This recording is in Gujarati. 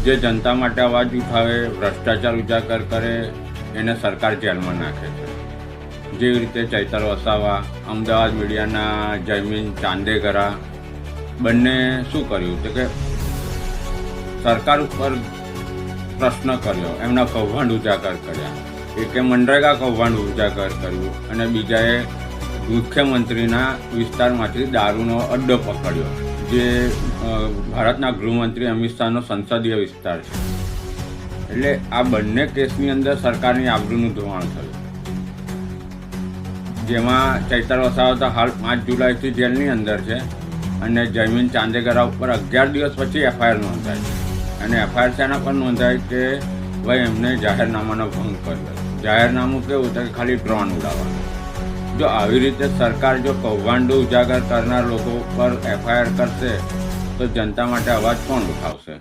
જે જનતા માટે અવાજ ઉઠાવે, ભ્રષ્ટાચાર ઉજાગર કરે, એને સરકાર જેલમાં નાખે છે. જેવી રીતે ચૈતર વસાવા, અમદાવાદ મીડિયાના જયમીન ચાંદેગરા બંને શું કર્યું છે કે સરકાર ઉપર પ્રશ્ન કર્યો, એમના કૌભાંડ ઉજાગર કર્યા. એકે મનરેગા કૌભાંડ ઉજાગર કર્યું અને બીજાએ મુખ્યમંત્રીના વિસ્તારમાંથી દારૂનો અડ્ડો પકડ્યો, જે ભારતના ગૃહમંત્રી અમિત શાહનો સંસદીય વિસ્તાર છે. એટલે આ બંને કેસની અંદર સરકારની આબરૂનું ધોવાણ થયું, જેમાં ચૈતર વસાવા તો હાલ 5 જુલાઈથી જેલની અંદર છે અને જયમીન ચાંદેગરા ઉપર 11 દિવસ પછી એફઆઈઆર નોંધાઈ છે. અને એફઆઈઆર શેના પર નોંધાય કે ભાઈ એમને જાહેરનામાનો ભંગ કર્યો. જાહેરનામું કેવું હતું કે ખાલી ડ્રોન ઉડાવવાનું. જો આવી રીતે સરકાર જો કૌભાંડો ઉજાગર કરનાર લોકો પર એફઆઈઆર કરશે તો જનતા માટે અવાજ કોણ ઉઠાવશે?